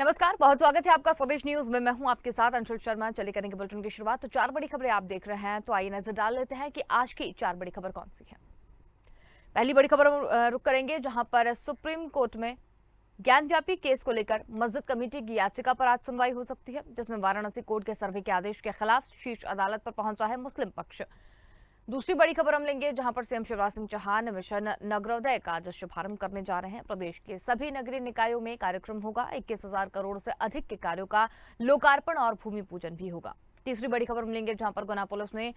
नमस्कार, बहुत स्वागत है आपका स्वदेश न्यूज में। मैं हूं आपके साथ अंशुल शर्मा। चलिए करेंगे बुलेटिन की शुरुआत। तो 4 बड़ी खबरें आप देख रहे हैं, तो आइए नजर डाल लेते हैं कि आज की 4 बड़ी खबर कौन सी है। पहली बड़ी खबर रुक करेंगे, जहां पर सुप्रीम कोर्ट में ज्ञानव्यापी केस को लेकर मस्जिद कमेटी की याचिका पर आज सुनवाई हो सकती है, जिसमें वाराणसी कोर्ट के सर्वे के आदेश के खिलाफ शीर्ष अदालत पर पहुंचा है मुस्लिम पक्ष। दूसरी बड़ी खबर हम लेंगे, जहां पर सीएम शिवराज सिंह चौहान मिशन नगरोदय का आज शुभारंभ करने जा रहे हैं। प्रदेश के सभी नगरीय निकायों में कार्यक्रम होगा। 21,000 करोड़ से अधिक के कार्यों का लोकार्पण और भूमि पूजन भी होगा। तीसरी बड़ी खबर हम लेंगे, जहां पर गुना पुलिस ने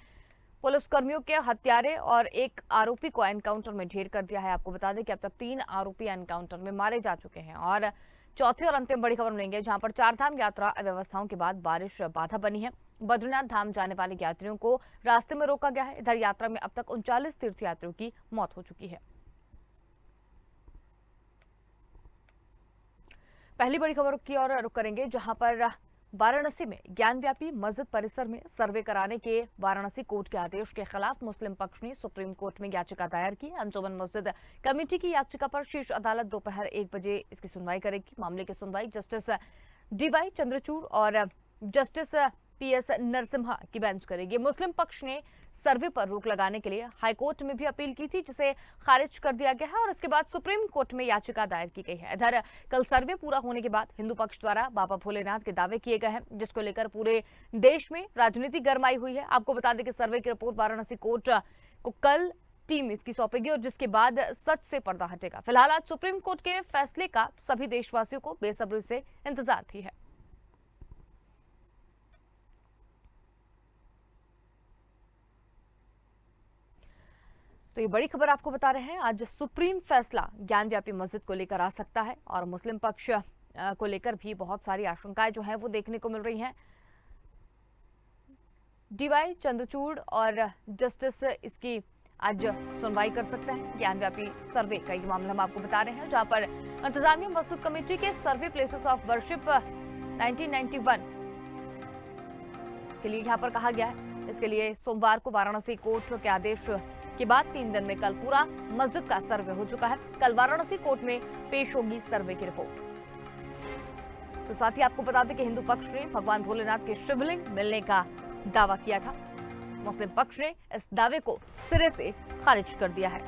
पुलिसकर्मियों के हत्यारे और एक आरोपी को एनकाउंटर में ढेर कर दिया है। आपको बता दें कि अब तक 3 आरोपी एनकाउंटर में मारे जा चुके हैं। और चौथी और अंतिम बड़ी खबर मिलेंगे, जहां पर चारधाम यात्रा अव्यवस्थाओं के बाद बारिश बाधा बनी है। बद्रीनाथ धाम जाने वाले यात्रियों को रास्ते में रोका गया है। इधर यात्रा में अब तक 39 तीर्थयात्रियों की मौत हो चुकी है। पहली बड़ी खबर की ओर रुक करेंगे, जहां पर वाराणसी में ज्ञानव्यापी मस्जिद परिसर में सर्वे कराने के वाराणसी कोर्ट के आदेश के खिलाफ मुस्लिम पक्ष ने सुप्रीम कोर्ट में याचिका दायर की। अंजुमन मस्जिद कमेटी की याचिका पर शीर्ष अदालत दोपहर 1 बजे इसकी सुनवाई करेगी। मामले की सुनवाई जस्टिस डीवाई चंद्रचूड़ और जस्टिस पीएस नरसिम्हा की बेंच करेगी। मुस्लिम पक्ष ने सर्वे पर रोक लगाने के लिए हाईकोर्ट में भी अपील की थी, जिसे खारिज कर दिया गया है और इसके बाद सुप्रीम कोर्ट में याचिका दायर की गई है। इधर कल सर्वे पूरा होने के बाद हिंदू पक्ष द्वारा बाबा भोलेनाथ के दावे किए गए हैं, जिसको लेकर पूरे देश में राजनीति गरमाई हुई है। आपको बता दें कि सर्वे की रिपोर्ट वाराणसी कोर्ट को कल टीम इसकी सौंपेगी और जिसके बाद सच से पर्दा हटेगा। फिलहाल आज सुप्रीम कोर्ट के फैसले का सभी देशवासियों को बेसब्री से इंतजार भी है। तो ये बड़ी खबर आपको बता रहे हैं, आज सुप्रीम फैसला ज्ञानव्यापी मस्जिद को लेकर आ सकता है और मुस्लिम पक्ष को लेकर भी बहुत सारी आशंकाएं जो है वो देखने को मिल रही हैं। डीवाई चंद्रचूड़ और जस्टिस इसकी आज सुनवाई कर सकते हैं। ज्ञानव्यापी सर्वे का ये मामला हम आपको बता रहे हैं, जहां पर इंतजामिया मस्जिद कमेटी के सर्वे प्लेसेस ऑफ वर्शिप 1991 के लिए यहाँ पर कहा गया है। इसके लिए सोमवार को वाराणसी कोर्ट के आदेश के बाद 3 दिन में कल पूरा मस्जिद का सर्वे हो चुका है। कल वाराणसी कोर्ट में पेश होगी सर्वे की रिपोर्ट। तो साथ ही आपको बता दें कि हिंदू पक्ष ने भगवान भोलेनाथ के शिवलिंग मिलने का दावा किया था। मुस्लिम पक्ष ने इस दावे को सिरे से खारिज कर दिया है।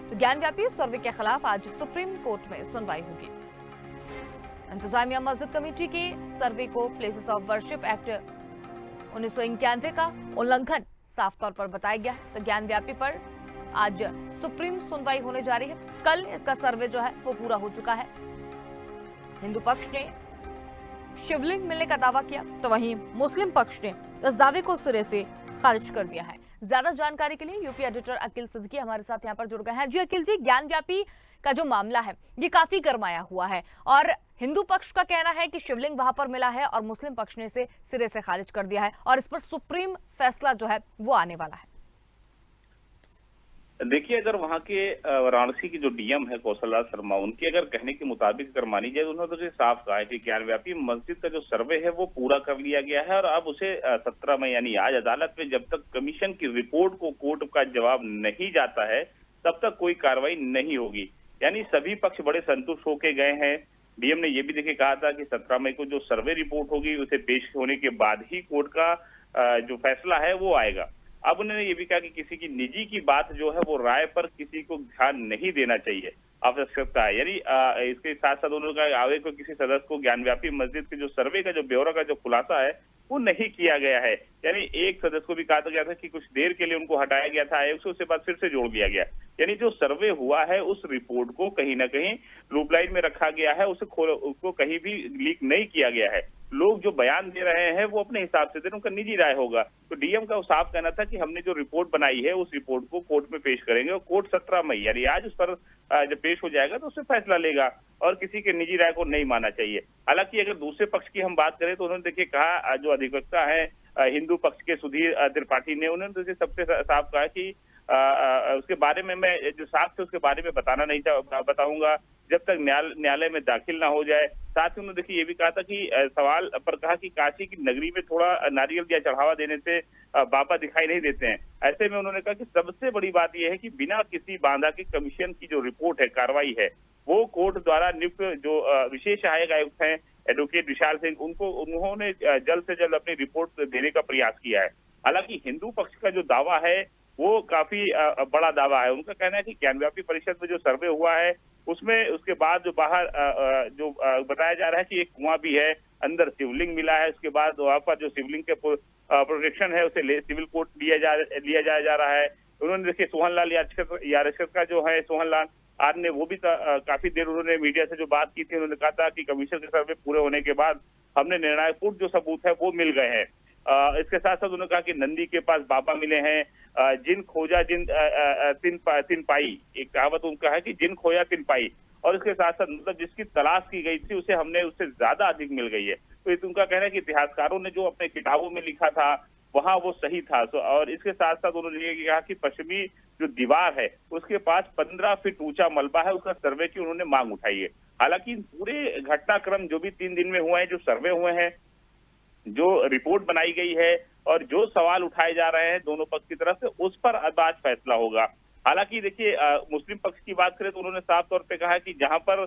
तो ज्ञानव्यापी सर्वे के खिलाफ आज सुप्रीम कोर्ट में सुनवाई होगी। इंतजामिया मस्जिद कमेटी के सर्वे को प्लेसेस ऑफ वर्शिप एक्ट 1991 का उल्लंघन साफ तौर पर बताया गया है। तो ज्ञानव्यापी पर आज सुप्रीम सुनवाई होने जा रही है। कल इसका सर्वे जो है वो पूरा हो चुका है। हिंदू पक्ष ने शिवलिंग मिलने का दावा किया, तो वहीं मुस्लिम पक्ष ने इस दावे को सिरे से खारिज कर दिया है। ज्यादा जानकारी के लिए यूपी एडिटर अखिल सिद्दीकी हमारे साथ यहाँ पर जुड़ गए हैं। जी अखिल जी, ज्ञानव्यापी का जो मामला है ये काफी गरमाया हुआ है और हिंदू पक्ष का कहना है कि शिवलिंग वहां पर मिला है और मुस्लिम पक्ष ने इसे सिरे से खारिज कर दिया है और इस पर सुप्रीम फैसला जो है वो आने वाला है। देखिए, अगर वहाँ के वाराणसी की जो डीएम है कौशलराज शर्मा, उनके अगर कहने के मुताबिक अगर मानी जाए तो उन्होंने तो साफ कहा है कि ज्ञानव्यापी मस्जिद का जो सर्वे है वो पूरा कर लिया गया है और अब उसे 17 मई यानी आज अदालत में जब तक कमीशन की रिपोर्ट को कोर्ट का जवाब नहीं जाता है तब तक कोई कार्रवाई नहीं होगी। यानी सभी पक्ष बड़े संतुष्ट होके गए हैं। डीएम ने ये भी देखिए कहा था कि 17 मई को जो सर्वे रिपोर्ट होगी उसे पेश होने के बाद ही कोर्ट का जो फैसला है वो आएगा। अब उन्होंने ये भी कहा कि किसी की निजी की बात जो है वो राय पर किसी को ध्यान नहीं देना चाहिए, आवश्यकता है। यानी इसके साथ साथ उन्होंने कहा आगे को किसी सदस्य को ज्ञानव्यापी मस्जिद के जो सर्वे का जो ब्यौरा का जो खुलासा है वो नहीं किया गया है। यानी एक सदस्य को भी कहा गया था कि कुछ देर के लिए उनको हटाया गया था आयोग से, उसके बाद फिर से जोड़ दिया गया। यानी जो सर्वे हुआ है उस रिपोर्ट को कहीं ना कहीं लूपलाइन में रखा गया है, उसको कहीं भी लीक नहीं किया गया है। लोग जो बयान दे रहे हैं वो अपने हिसाब से दे रहे हैं, उनका निजी राय होगा। तो डीएम का साफ कहना था कि हमने जो रिपोर्ट बनाई है उस रिपोर्ट को कोर्ट में पेश करेंगे और कोर्ट 17 मई यानी आज उस पर जब पेश हो जाएगा तो उससे फैसला लेगा और किसी के निजी राय को नहीं मानना चाहिए। हालांकि अगर दूसरे पक्ष की हम बात करें तो उन्होंने देखिए कहा, जो अधिवक्ता है हिंदू पक्ष के सुधीर त्रिपाठी ने, उन्होंने तो सबसे साफ कहा कि उसके बारे में मैं जो साक्ष्य उसके बारे में बताना नहीं बताऊंगा जब तक न्यायालय में दाखिल ना हो जाए। साथ ही उन्होंने देखिए ये भी कहा था कि सवाल पर कहा कि काशी की नगरी में थोड़ा नारियल या चढ़ावा देने से बाबा दिखाई नहीं देते हैं। ऐसे में उन्होंने कहा कि सबसे बड़ी बात यह है कि बिना किसी बांधा के कमीशन की जो रिपोर्ट है, कार्रवाई है, वो कोर्ट द्वारा नियुक्त जो विशेष सहायक आयुक्त हैं एडवोकेट विशाल सिंह, उन्होंने जल्द से जल्द अपनी रिपोर्ट देने का प्रयास किया है। हालांकि हिंदू पक्ष का जो दावा है वो काफी बड़ा दावा है। उनका कहना है कि ज्ञानव्यापी परिषद में जो सर्वे हुआ है उसमें उसके बाद जो बाहर जो बताया जा रहा है कि एक कुआं भी है, अंदर शिवलिंग मिला है, उसके बाद वहां पर जो शिवलिंग के प्रोटेक्शन है उसे सिविल कोर्ट लिया जा रहा है। उन्होंने देखिए सोहनलाल यारशकर का जो है सोहनलाल आज ने वो भी काफी देर उन्होंने मीडिया से जो बात की थी, उन्होंने कहा था कि कमीशन के सर्वे पूरे होने के बाद हमने निर्णायकपूर्ण जो सबूत है वो मिल गए हैं। इसके साथ साथ उन्होंने कहा कि नंदी के पास बाबा मिले हैं, जिन खोजा तिन पाई, एक कहावत उनका है कि जिन खोया तिन पाई, और इसके साथ साथ मतलब जिसकी तलाश की गई थी उसे हमने उससे ज्यादा अधिक मिल गई है। तो ये उनका कहना है कि इतिहासकारों ने जो अपने किताबों में लिखा था वहां वो सही था। और इसके साथ साथ उन्होंने ये कहा कि पश्चिमी जो दीवार है उसके पास 15 फीट ऊंचा मलबा है, उसका सर्वे की उन्होंने मांग उठाई है। हालांकि पूरे घटनाक्रम जो भी 3 दिन में हुए हैं, जो सर्वे हुए हैं, जो रिपोर्ट बनाई गई है और जो सवाल उठाए जा रहे हैं दोनों पक्ष की तरफ से, उस पर अब आज फैसला होगा। हालांकि देखिए मुस्लिम पक्ष की बात करें तो उन्होंने साफ तौर पे कहा है कि जहां पर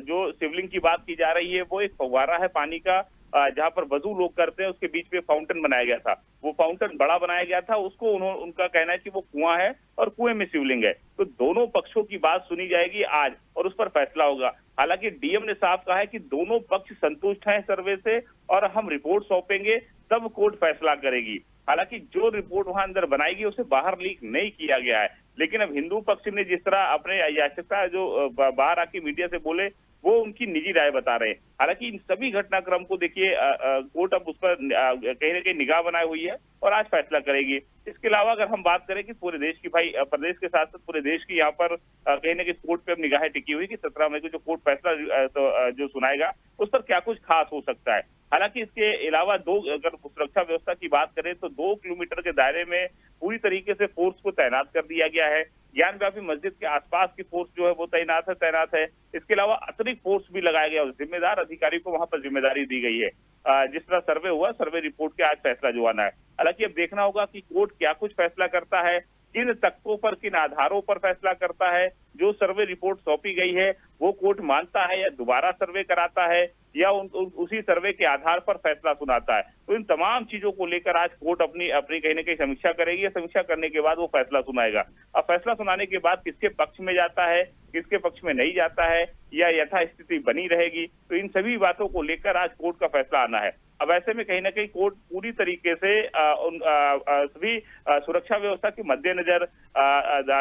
जो शिवलिंग की बात की जा रही है वो एक फव्वारा है पानी का, जहां पर वजू लोग करते हैं, उसके बीच में फाउंटेन बनाया गया था। वो फाउंटेन बड़ा बनाया गया था, उसको उनका कहना है कि वो कुआं है और कुएं में शिवलिंग है। तो दोनों पक्षों की बात सुनी जाएगी आज और उस पर फैसला होगा। हालांकि डीएम ने साफ कहा है कि दोनों पक्ष संतुष्ट हैं सर्वे से और हम रिपोर्ट सौंपेंगे तब कोर्ट फैसला करेगी। हालांकि जो रिपोर्ट वहां अंदर बनाएगी उसे बाहर लीक नहीं किया गया है, लेकिन अब हिंदू पक्ष ने जिस तरह अपने याचिका जो बाहर आके मीडिया से बोले वो उनकी निजी राय बता रहे हैं। हालांकि इन सभी घटनाक्रम को देखिए कोर्ट अब उस पर कहीं ना कहीं निगाह बनाई हुई है और आज फैसला करेगी। इसके अलावा अगर हम बात करें कि पूरे देश की भाई प्रदेश के साथ साथ पूरे देश की यहाँ पर कहीं ना कहीं कोर्ट पे अब निगाहें टिकी हुई कि 17 मई को जो कोर्ट फैसला जो सुनाएगा उस पर क्या कुछ खास हो सकता है। हालांकि इसके अलावा अगर सुरक्षा व्यवस्था की बात करें तो 2 किलोमीटर के दायरे में पूरी तरीके से फोर्स को तैनात कर दिया गया है। ज्ञानव्यापी मस्जिद के आसपास की फोर्स जो है वो तैनात है। इसके अलावा अतिरिक्त फोर्स भी लगाया गया और जिम्मेदार अधिकारी को वहां पर जिम्मेदारी दी गई है। जिस तरह सर्वे हुआ, सर्वे रिपोर्ट के आज फैसला जो आना है। हालांकि अब देखना होगा कि कोर्ट क्या कुछ फैसला करता है, किन तख्तों पर, किन आधारों पर फैसला करता है। जो सर्वे रिपोर्ट सौंपी गई है वो कोर्ट मानता है या दोबारा सर्वे कराता है या उसी सर्वे के आधार पर फैसला सुनाता है। तो इन तमाम चीजों को लेकर आज कोर्ट अपनी कहीं ना कहीं समीक्षा करेगी। समीक्षा करने के बाद वो फैसला सुनाएगा। अब फैसला सुनाने के बाद किसके पक्ष में जाता है, किसके पक्ष में नहीं जाता है या यथास्थिति बनी रहेगी, तो इन सभी बातों को लेकर आज कोर्ट का फैसला आना है। अब ऐसे में कहीं ना कहीं कोर्ट पूरी तरीके से सभी सुरक्षा व्यवस्था के मद्देनजर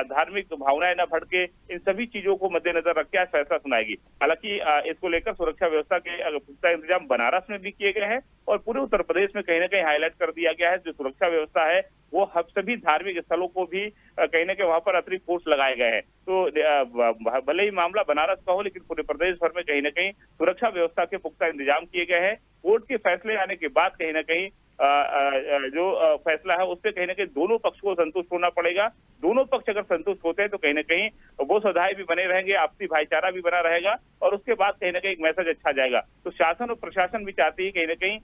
धार्मिक भावनाएं न भड़के, इन सभी चीजों को मद्देनजर रख के आज फैसला सुनाएगी। हालांकि इसको लेकर सुरक्षा व्यवस्था के पुख्ता इंतजाम बनारस में भी किए गए हैं और पूरे उत्तर प्रदेश में कहीं ना कहीं हाईलाइट कर दिया गया है। जो सुरक्षा व्यवस्था है वो सभी धार्मिक स्थलों को भी कहीं ना कहीं वहां पर अतिरिक्त फोर्स लगाए गए हैं। तो भले ही मामला बनारस का हो, लेकिन पूरे प्रदेश भर में कहीं ना कहीं सुरक्षा व्यवस्था के पुख्ता इंतजाम किए गए हैं। कोर्ट के फैसले आने के बाद कहीं ना कहीं जो फैसला है उससे कहीं ना कहीं दोनों पक्ष को संतुष्ट होना पड़ेगा। दोनों पक्ष अगर संतुष्ट होते हैं तो कहीं ना कहीं वो सौदाएं भी बने रहेंगे, आपसी भाईचारा भी बना रहेगा और उसके बाद कहीं ना कहीं एक मैसेज अच्छा जाएगा। तो शासन और प्रशासन भी चाहती है कहीं ना कहीं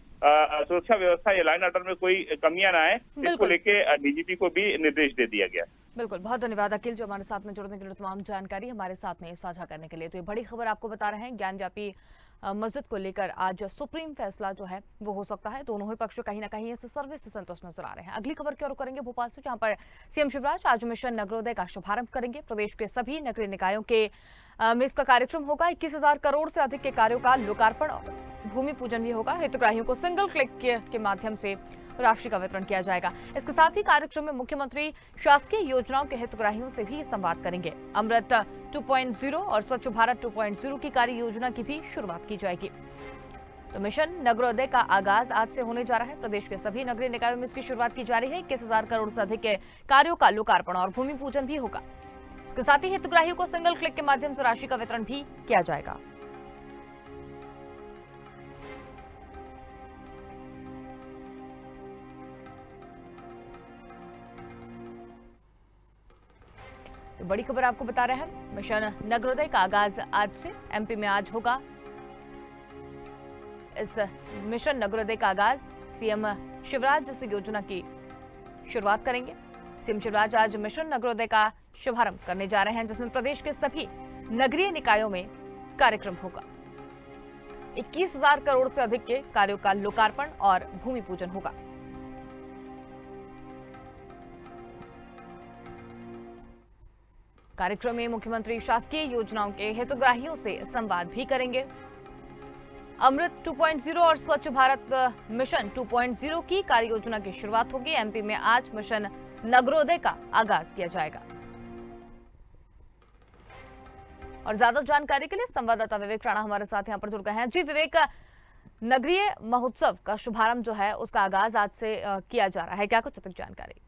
सुरक्षा व्यवस्था या लाइन ऑर्डर में कोई कमियां ना आए, इसको लेके डीजीपी को भी निर्देश दे दिया गया। बिल्कुल, बहुत धन्यवाद अखिल, जो हमारे साथ में जुड़ने के लिए, तमाम जानकारी हमारे साथ में साझा करने के लिए। तो ये बड़ी खबर आपको बता रहे हैं, ज्ञानव्यापी मस्जिद को लेकर आज सुप्रीम फैसला जो है वो हो सकता है। दोनों ही पक्ष कहीं ना कहीं इस सर्वे से संतुष्ट नजर आ रहे हैं। अगली खबर की ओर करेंगे भोपाल से, जहां पर सीएम शिवराज आज मिशन नगरोदय का शुभारंभ करेंगे। प्रदेश के सभी नगरीय निकायों के में इसका कार्यक्रम होगा। 21,000 करोड़ से अधिक के कार्यों का लोकार्पण और भूमि पूजन भी होगा। हितग्राहियों को सिंगल क्लिक के माध्यम से राशि का वितरण किया जाएगा। इसके साथ ही कार्यक्रम में मुख्यमंत्री शासकीय योजनाओं के हितग्राहियों से भी संवाद करेंगे। अमृत 2.0 और स्वच्छ भारत 2.0 की कार्य योजना की भी शुरुआत की जाएगी। तो मिशन नगरोदय का आगाज आज से होने जा रहा है। प्रदेश के सभी नगरीय निकायों में इसकी शुरुआत की जा रही है। 21,000 करोड़ से अधिक के कार्यों का लोकार्पण और भूमि पूजन भी होगा। इसके साथ ही हितग्राहियों को सिंगल क्लिक के माध्यम से राशि का वितरण भी किया जाएगा। तो बड़ी खबर आपको बता रहे हैं, मिशन नगरोदय का आगाज आज से एमपी में आज होगा। इस मिशन नगरोदय का आगाज सीएम शिवराज इस योजना की शुरुआत करेंगे। सीएम शिवराज आज मिशन नगरोदय का शुभारंभ करने जा रहे हैं, जिसमें प्रदेश के सभी नगरीय निकायों में कार्यक्रम होगा। 21,000 करोड़ से अधिक के कार्यों का लोकार्पण और भूमि पूजन होगा। कार्यक्रम में मुख्यमंत्री शासकीय योजनाओं के हितग्राहियों से संवाद भी करेंगे। अमृत 2.0 और स्वच्छ भारत मिशन 2.0 की कार्य योजना की शुरुआत होगी। एमपी में आज मिशन नगरोदय का आगाज किया जाएगा। और ज्यादा जानकारी के लिए संवाददाता विवेक राणा हमारे साथ यहां पर जुड़ गए हैं। जी विवेक, नगरीय महोत्सव का शुभारंभ जो है उसका आगाज आज से किया जा रहा है, क्या कुछ अधिक जानकारी?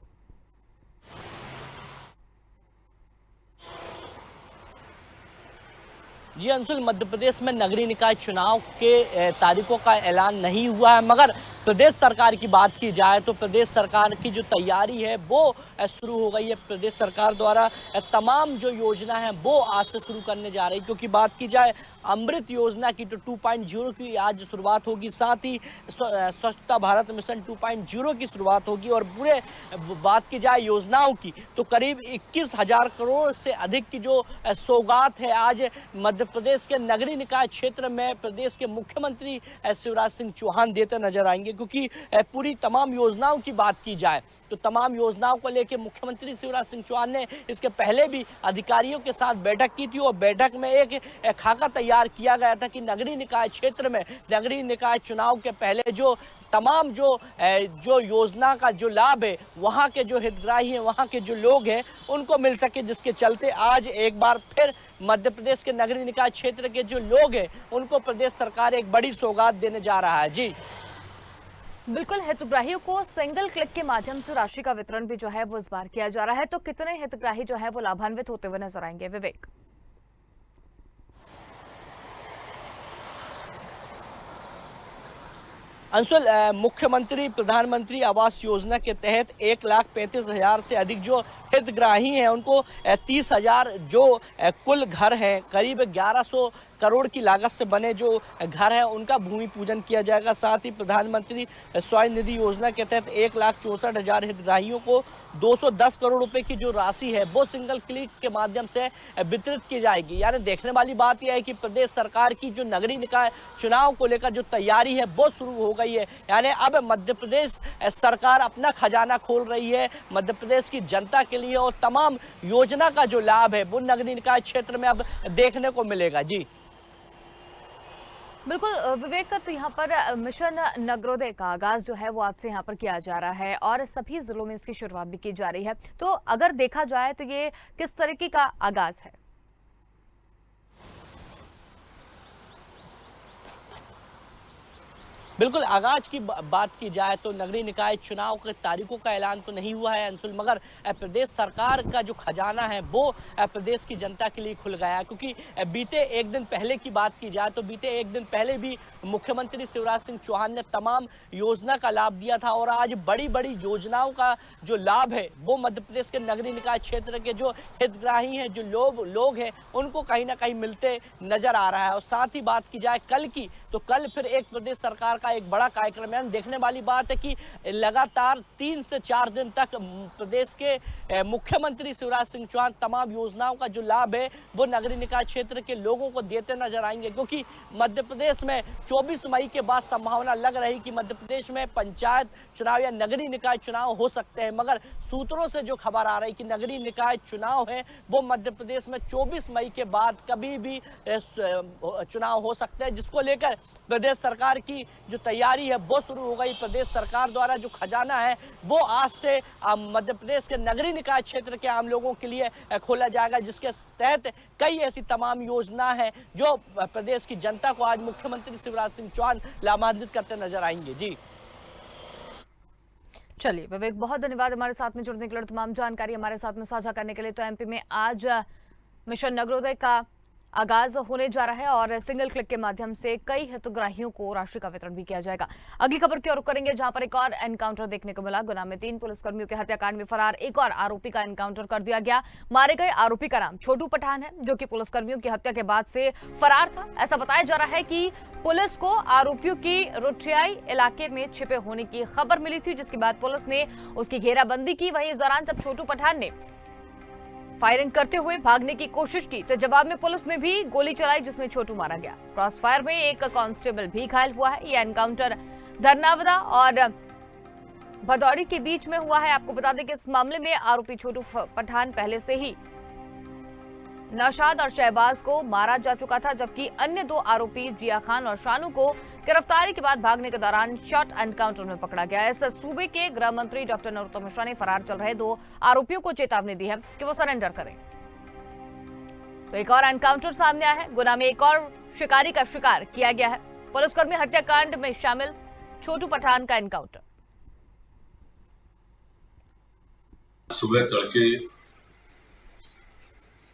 जी अंशुल, मध्य प्रदेश में नगरीय निकाय चुनाव के तारीखों का ऐलान नहीं हुआ है, मगर प्रदेश सरकार की बात की जाए तो प्रदेश सरकार की जो तैयारी है वो शुरू हो गई है। प्रदेश सरकार द्वारा तमाम जो योजना है वो आज से शुरू करने जा रही है, क्योंकि बात की जाए अमृत योजना की तो 2.0 की आज शुरुआत होगी, साथ ही स्वच्छता भारत मिशन 2.0 की शुरुआत होगी। और पूरे बात की जाए योजनाओं की तो करीब 21,000 करोड़ से अधिक की जो सौगात है आज मध्य प्रदेश के नगरीय निकाय क्षेत्र में प्रदेश के मुख्यमंत्री शिवराज सिंह चौहान देते नजर आएंगे। क्योंकि पूरी तमाम योजनाओं की बात की जाए तो तमाम योजनाओं को लेकर मुख्यमंत्री शिवराज सिंह चौहान ने इसके पहले भी अधिकारियों के साथ बैठक की थी और बैठक में एक खाका तैयार किया गया था कि नगरीय निकाय क्षेत्र में नगरीय निकाय चुनाव के पहले जो तमाम जो योजना का जो लाभ है वहाँ के जो हितग्राही हैं, वहाँ के जो लोग हैं उनको मिल सके, जिसके चलते आज एक बार फिर मध्य प्रदेश के नगरीय निकाय क्षेत्र के जो लोग हैं उनको प्रदेश सरकार एक बड़ी सौगात देने जा रहा है। जी बिल्कुल, हितग्राहियों को सिंगल क्लिक के माध्यम से राशि का वितरण भी जो है वो इस बार किया जा रहा है। तो कितने हितग्राही जो है वो लाभान्वित होते हुए नजर आएंगे विवेक? अंशुल, मुख्यमंत्री प्रधानमंत्री आवास योजना के तहत 1,35,000 से अधिक जो हितग्राही हैं उनको 30,000 जो कुल घर हैं, करीब 1,100 करोड़ की लागत से बने जो घर हैं उनका भूमि पूजन किया जाएगा। साथ ही प्रधानमंत्री स्वयं निधि योजना के तहत 1,64,000 हितग्राहियों को 210 करोड़ रुपए की जो राशि है वो सिंगल क्लिक के माध्यम से वितरित की जाएगी। यानी देखने वाली बात यह है कि प्रदेश सरकार की जो नगरीय निकाय चुनाव को लेकर जो तैयारी है वो शुरू हो गई है। यानी अब मध्य प्रदेश सरकार अपना खजाना खोल रही है मध्य प्रदेश की जनता के लिए और तमाम योजना का जो लाभ है वो नगरीय निकाय क्षेत्र में अब देखने को मिलेगा। जी बिल्कुल विवेक, तो यहाँ पर मिशन नगरोदय का आगाज जो है वो आज से यहाँ पर किया जा रहा है और सभी जिलों में इसकी शुरुआत भी की जा रही है। तो अगर देखा जाए तो ये किस तरीके का आगाज है? बिल्कुल, आगाज की बात की जाए तो नगरीय निकाय चुनाव के तारीखों का ऐलान तो नहीं हुआ है अंशुल, मगर प्रदेश सरकार का जो खजाना है वो प्रदेश की जनता के लिए खुल गया है। क्योंकि बीते एक दिन पहले की बात की जाए तो बीते एक दिन पहले भी मुख्यमंत्री शिवराज सिंह चौहान ने तमाम योजना का लाभ दिया था और आज बड़ी बड़ी योजनाओं का जो लाभ है वो मध्य प्रदेश के नगरीय निकाय क्षेत्र के जो हितग्राही हैं, जो लोग हैं उनको कहीं ना कहीं मिलते नजर आ रहा है। और साथ ही बात की जाए कल की तो कल फिर एक प्रदेश सरकार का एक बड़ा कार्यक्रम है। देखने वाली बात है कि लगातार 3 से 4 दिन तक प्रदेश के मुख्यमंत्री शिवराज सिंह चौहान तमाम योजनाओं का जो लाभ है वो नगरीय निकाय क्षेत्र के लोगों को देते नजर आएंगे। क्योंकि मध्य प्रदेश में 24 मई के बाद संभावना लग रही कि मध्य प्रदेश में पंचायत चुनाव या नगरीय निकाय चुनाव हो सकते हैं, मगर सूत्रों से जो खबर आ रही कि नगरीय निकाय चुनाव है वो मध्य प्रदेश में 24 मई के बाद कभी भी चुनाव हो सकते हैं, जिसको लेकर प्रदेश सरकार की जो तैयारी है वो शुरू हो गई। प्रदेश सरकार द्वारा जो खजाना है वो आज से मध्य प्रदेश के नगरीय निकाय क्षेत्र के आम लोगों के लिए खोला जाएगा, जिसके तहत कई ऐसी तमाम योजना है जो प्रदेश की जनता को आज मुख्यमंत्री शिवराज सिंह चौहान लाभान्वित करते नजर आएंगे। जी चलिए विवेक, बहुत धन्यवाद हमारे साथ में जुड़ने के लिए, तमाम जानकारी हमारे साथ में साझा करने के लिए। तो एमपी में आज मिशन नगरोदय का आगाज होने जा रहा है और सिंगल क्लिक के माध्यम से कई हितग्राहियों को राशि का वितरण भी किया जाएगा। अगली खबर की ओर करेंगे, जहां पर एक और एनकाउंटर देखने को मिला। गुना में 3 पुलिसकर्मियों के हत्याकांड में फरार एक और आरोपी का एनकाउंटर कर दिया गया। मारे गए आरोपी का नाम छोटू पठान है, जो कि पुलिसकर्मियों की हत्या के बाद से फरार था। ऐसा बताया जा रहा है कि पुलिस को आरोपियों की रुटियाई इलाके में छिपे होने की खबर मिली थी, जिसके बाद पुलिस ने उसकी घेराबंदी की। वहीं इस दौरान जब छोटू पठान ने फायरिंग करते हुए भागने की कोशिश की तो जवाब में पुलिस ने भी गोली चलाई, जिसमें छोटू मारा गया। क्रॉस फायर में एक कांस्टेबल भी घायल हुआ है। यह एनकाउंटर धरनावदा और भदौड़ी के बीच में हुआ है। आपको बता दें कि इस मामले में आरोपी छोटू पठान पहले से ही नौशाद और शहबाज को मारा जा चुका था, जबकि अन्य दो आरोपी जिया खान और शानू को गिरफ्तारी के बाद भागने के दौरान शॉट एनकाउंटर में पकड़ा गया। इस सूबे के गृह मंत्री डॉक्टर नरोत्तम मिश्रा ने फरार चल रहे दो आरोपियों को चेतावनी दी है कि वो सरेंडर करें। तो एक और एनकाउंटर सामने आया है। गुना में एक और शिकारी का शिकार किया गया है। पुलिसकर्मी हत्याकांड में शामिल छोटू पठान का एनकाउंटर। सुबह तड़के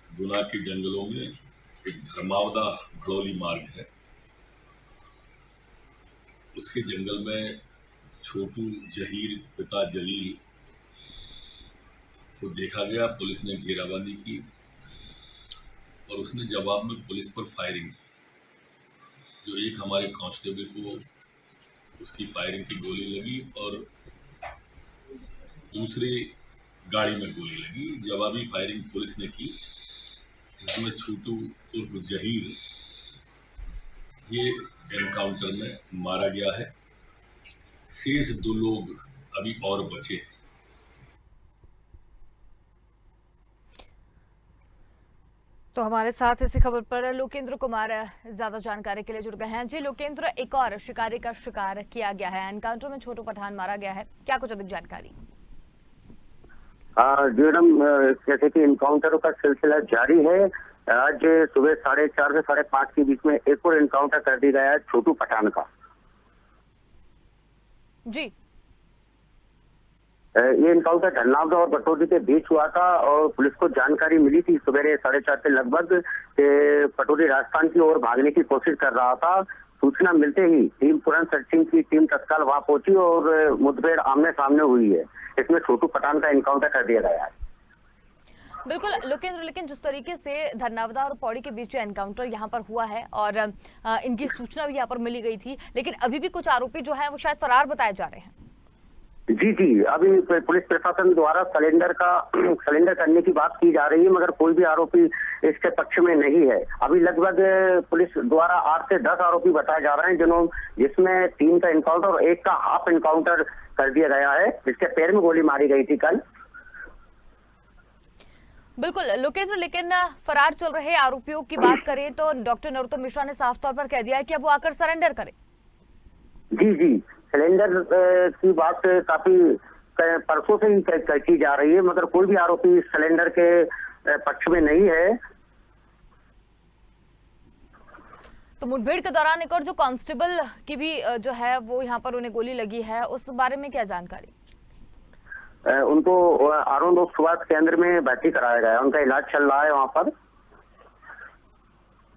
गुना के जंगलों में एक धर्मावदा भड़ोली मार्ग है, उसके जंगल में छोटू जहीर पिता जलील को देखा गया। पुलिस ने घेराबंदी की और उसने जवाब में पुलिस पर फायरिंग की। जो एक हमारे कांस्टेबल को उसकी फायरिंग की गोली लगी और दूसरी गाड़ी में गोली लगी। जवाबी फायरिंग पुलिस ने की, जिसमें छोटू उर्फ जहीर ये एनकाउंटर में मारा गया है। शेष दो लोग अभी और बचे हैं। तो हमारे साथ इसी खबर पर लोकेंद्र कुमार ज्यादा जानकारी के लिए जुड़ गए हैं। जी लोकेंद्र, एक और शिकारी का शिकार किया गया है, एनकाउंटर में छोटू पठान मारा गया है, क्या कुछ अधिक जानकारी? जी मैडम, जैसे कि इनकाउंटरों का सिलसिला जारी है। आज सुबह 4:30 से 5:30 के बीच में एक और इनकाउंटर कर दिया गया है छोटू पठान का। जी, ये इनकाउंटर धरनावदा और पटौदी के बीच हुआ था और पुलिस को जानकारी मिली थी सवेरे 4:30 के लगभग कि पटौदी राजस्थान की ओर भागने की कोशिश कर रहा था। सूचना मिलते ही टीम तुरंत सर्चिंग की टीम तत्काल वहां पहुंची और मुठभेड़ आमने सामने हुई है। इसमें छोटू पठान का इनकाउंटर कर दिया गया है। बिल्कुल लोकेंद्र, लेकिन जिस तरीके से धरनावदा और पौड़ी के बीच एनकाउंटर यहाँ पर हुआ है और इनकी सूचना भी यहाँ पर मिली गई थी, लेकिन अभी भी कुछ आरोपी जो है वो शायद फरार बताए जा रहे हैं। जी, अभी पुलिस प्रशासन द्वारा सरेंडर करने की बात की जा रही है, मगर कोई भी आरोपी इसके पक्ष में नहीं है। अभी लगभग पुलिस द्वारा 8 से 10 आरोपी बताए जा रहे हैं, जिसमें 3 का इनकाउंटर और 1 का हाफ इनकाउंटर कर दिया गया है, जिसके पैर में गोली मारी गई थी कल। बिल्कुल लोकेंद्र, लेकिन फरार चल रहे आरोपियों की बात करें तो डॉक्टर नरोत्तम मिश्रा ने साफ तौर पर कह दिया है कि अब वो आकर सरेंडर करें। जी, सिलेंडर की बात काफी परसों से ही की जा रही है, मगर कोई भी आरोपी सिलेंडर के पक्ष में नहीं है। तो मुठभेड़ के दौरान एक और जो कांस्टेबल की भी जो है वो यहाँ पर उन्हें गोली लगी है, उस बारे में क्या जानकारी? उनको अरुण लोक स्वास्थ्य केंद्र में भर्ती कराया गया है, उनका इलाज चल रहा है वहाँ पर।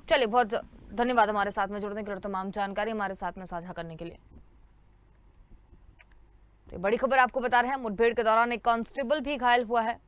चलिए, बहुत धन्यवाद हमारे साथ में जुड़ने के लिए, तमाम जानकारी हमारे साथ में साझा करने के लिए। तो बड़ी खबर आपको बता रहे हैं, मुठभेड़ के दौरान एक कांस्टेबल भी घायल हुआ है।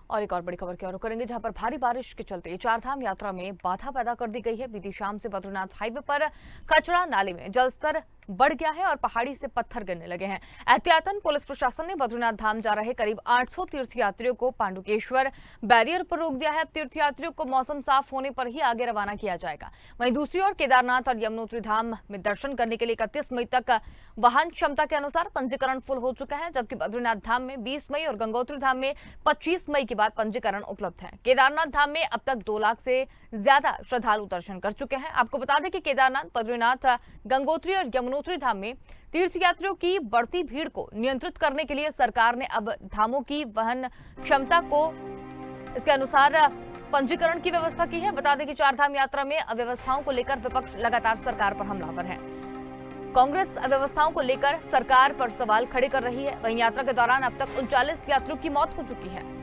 और एक और बड़ी खबर की ओर करेंगे, जहां पर भारी बारिश के चलते चारधाम यात्रा में बाधा पैदा कर दी गई है। बीती शाम से बद्रीनाथ हाईवे पर कचरा नाले में जलस्तर बढ़ गया है और पहाड़ी से पत्थर गिरने लगे हैं। एहतियातन पुलिस प्रशासन ने बद्रीनाथ धाम जा रहे करीब 800 तीर्थयात्रियों को पांडुकेश्वर बैरियर पर रोक दिया है। तीर्थयात्रियों को मौसम साफ होने पर ही आगे रवाना किया जाएगा। वहीं दूसरी ओर केदारनाथ और यमुनोत्री धाम में दर्शन करने के लिए 31 मई तक वाहन क्षमता के अनुसार पंजीकरण फुल हो चुका है, जबकि बद्रीनाथ धाम में 20 मई और गंगोत्री धाम में 25 मई के बाद पंजीकरण उपलब्ध है। केदारनाथ धाम में अब तक 2 लाख से ज्यादा श्रद्धालु दर्शन कर चुके हैं। आपको बता दें कि केदारनाथ, बद्रीनाथ, गंगोत्री और यमुनोत्री धाम में तीर्थयात्रियों की बढ़ती भीड़ को नियंत्रित करने के लिए सरकार ने अब धामों की वहन क्षमता को इसके अनुसार पंजीकरण की व्यवस्था की है। बता दें कि चारधाम यात्रा में अव्यवस्थाओं को लेकर विपक्ष लगातार सरकार पर हमलावर है। कांग्रेस अव्यवस्थाओं को लेकर सरकार पर सवाल खड़े कर रही है। वहीं यात्रा के दौरान अब तक 39 यात्रियों की मौत हो चुकी है।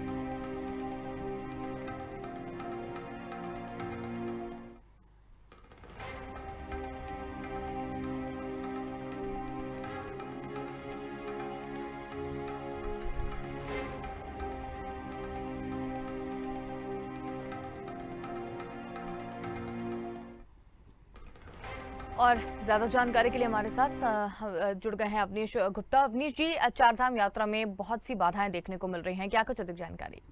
और ज्यादा जानकारी के लिए हमारे साथ जुड़ गए हैं अवनीश गुप्ता। अवनीश जी, चारधाम यात्रा में बहुत सी बाधाएं देखने को मिल रही हैं, क्या कुछ अधिक जानकारी?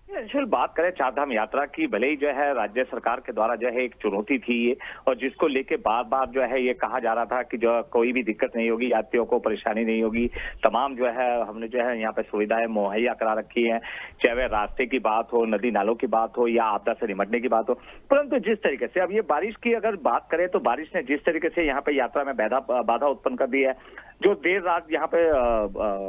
अंशुल, बात करें चारधाम यात्रा की, भले ही जो है राज्य सरकार के द्वारा जो है एक चुनौती थी ये, और जिसको लेके बार बार जो है ये कहा जा रहा था कि जो कोई भी दिक्कत नहीं होगी, यात्रियों को परेशानी नहीं होगी, तमाम जो है हमने जो है यहाँ पे सुविधाएं मुहैया करा रखी हैं, चाहे वह रास्ते की बात हो, नदी नालों की बात हो या आपदा से निपटने की बात हो। परंतु जिस तरीके से अब ये बारिश की अगर बात करें तो बारिश ने जिस तरीके से यहाँ पे यात्रा में बाधा उत्पन्न कर दी है, जो देर रात यहाँ पे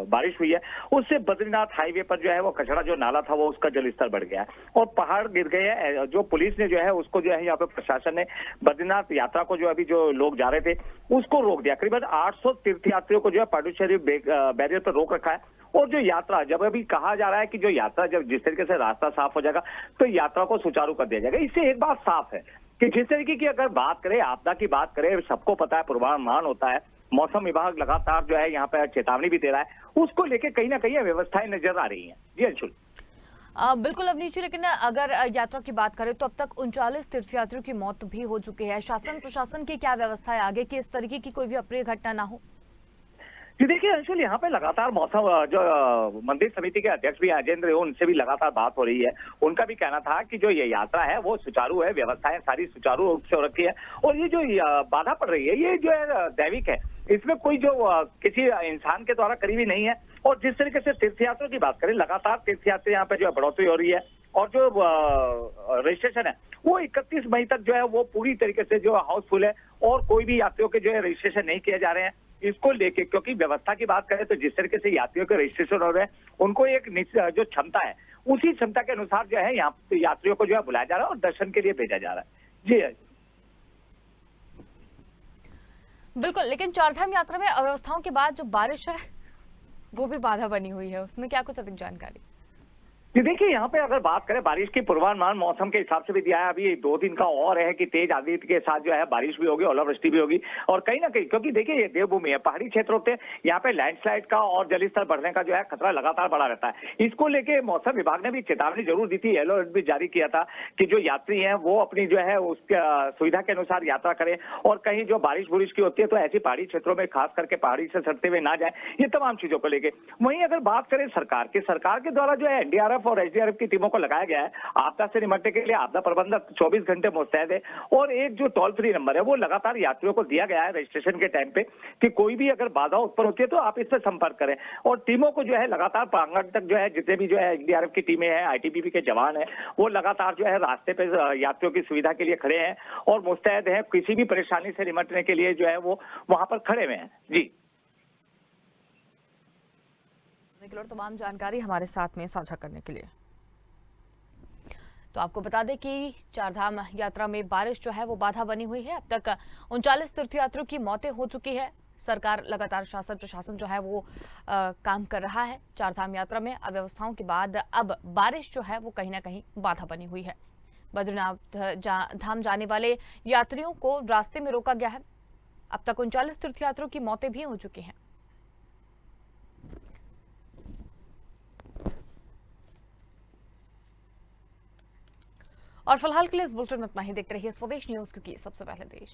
बारिश हुई है, उससे बद्रीनाथ हाईवे पर जो है वो कचरा जो नाला था वो उसका जलस्तर बढ़ गया है और पहाड़ गिर गए हैं। जो पुलिस ने जो है उसको जो है यहाँ पे प्रशासन ने बद्रीनाथ यात्रा को जो अभी जो लोग जा रहे थे उसको रोक दिया। करीबन 800 तीर्थयात्रियों को जो है पांडुचेरी बैरियर पर रोक रखा है। और जो यात्रा जब अभी कहा जा रहा है कि जो यात्रा जब जिस तरीके से रास्ता साफ हो जाएगा तो यात्रा को सुचारू कर दिया जाएगा। इससे एक बात साफ है कि जिस तरीके की अगर बात करें, आपदा की बात करें, सबको पता है पूर्वानुमान होता है, मौसम विभाग लगातार जो है यहाँ पे चेतावनी भी दे रहा है, उसको लेके कहीं ना कहीं व्यवस्थाएं नजर आ रही हैं। जी अंशुल। बिल्कुल अवनीश जी, लेकिन अगर यात्रा की बात करें तो अब तक 39 तीर्थयात्रियों की मौत भी हो चुकी है। शासन प्रशासन की क्या व्यवस्था है आगे कि इस तरीके की कोई भी अप्रिय घटना ना हो? जी देखिए अंशुल, यहाँ पे लगातार मौसम जो मंदिर समिति के अध्यक्ष भी अजेंद्र, उनसे भी लगातार बात हो रही है। उनका भी कहना था कि जो ये यात्रा है वो सुचारू है, व्यवस्थाएं सारी सुचारू रूप से हो रखी है और ये जो बाधा पड़ रही है ये जो है दैविक है, इसमें कोई जो किसी इंसान के द्वारा करी हुई नहीं है। और जिस तरीके से तीर्थयात्रियों की बात करें, लगातार तीर्थयात्री यहाँ पे जो है बढ़ोतरी हो रही है और जो रजिस्ट्रेशन है वो 31 मई तक जो है वो पूरी तरीके से जो हाउसफुल है और कोई भी यात्रियों के जो है रजिस्ट्रेशन नहीं किए जा रहे हैं। इसको लेके क्योंकि व्यवस्था की बात करें तो जिस तरीके से यात्रियों के रजिस्ट्रेशन हो रहे हैं, उनको एक जो क्षमता है उसी क्षमता के अनुसार जो है यहाँ यात्रियों को जो है बुलाया जा रहा है और दर्शन के लिए भेजा जा रहा है। जी बिल्कुल, लेकिन चारधाम यात्रा में अव्यवस्थाओं के बाद जो बारिश है वो भी बाधा बनी हुई है, उसमें क्या कुछ अधिक जानकारी? जी देखिए, यहाँ पे अगर बात करें बारिश की पूर्वानुमान मौसम के हिसाब से भी दिया है। अभी 2 दिन का और है कि तेज आंधी के साथ जो है बारिश भी होगी, ओलावृष्टि भी होगी और कहीं ना कहीं क्योंकि देखिए ये देवभूमि है, पहाड़ी क्षेत्र होते हैं, यहाँ पे लैंडस्लाइड का और जलस्तर बढ़ने का जो है खतरा लगातार बढ़ा रहता है। इसको लेके मौसम विभाग ने भी चेतावनी जरूर दी थी, येलो अलर्ट भी जारी किया था कि जो यात्री है वो अपनी जो है उसकी सुविधा के अनुसार यात्रा करें और कहीं जो बारिश बुरिश की होती है तो ऐसी पहाड़ी क्षेत्रों में खास करके पहाड़ी से सटते हुए ना जाए, ये तमाम चीजों को लेके। वहीं अगर बात करें सरकार के द्वारा जो है एनडीआरएफ और एसडीआरएफ की टीमों को लगाया गया है। आपदा से निपटने के लिए आपदा प्रबंधक 24 घंटे मुस्तैद है और एक जो टोल फ्री नंबर है वो लगातार यात्रियों को दिया गया है रजिस्ट्रेशन के टाइम पे कि कोई भी अगर बाधा उत्पन्न होती है तो आप इससे संपर्क करें। और टीमों को जो है लगातार प्रांगण तक जो है जितने भी जो है एनडीआरएफ की टीमें हैं, आईटीबीपी के जवान हैं, वो लगातार जो है रास्ते पे यात्रियों की सुविधा के लिए खड़े हैं और मुस्तैद हैं, किसी भी परेशानी से निपटने के लिए जो है वो वहां पर खड़े हुए हैं। जी तमाम जानकारी हमारे साथ में साझा करने के लिए। तो आपको बता दें कि चारधाम यात्रा में बारिश जो है वो बाधा बनी हुई है। अब तक 39 तीर्थयात्रियों की मौतें हो चुकी है। सरकार लगातार शासन प्रशासन जो है वो काम कर रहा है। चारधाम यात्रा में अव्यवस्थाओं के बाद अब बारिश जो है वो कहीं ना कहीं बाधा बनी हुई है। बद्रीनाथ धाम जाने वाले यात्रियों को रास्ते में रोका गया है। अब तक 39 तीर्थयात्रियों की मौतें भी हो चुकी हैं। और फिलहाल के लिए इस बुलेटिन में इतना ही। देखते रहिए स्वदेश न्यूज, क्योंकि सबसे पहले देश।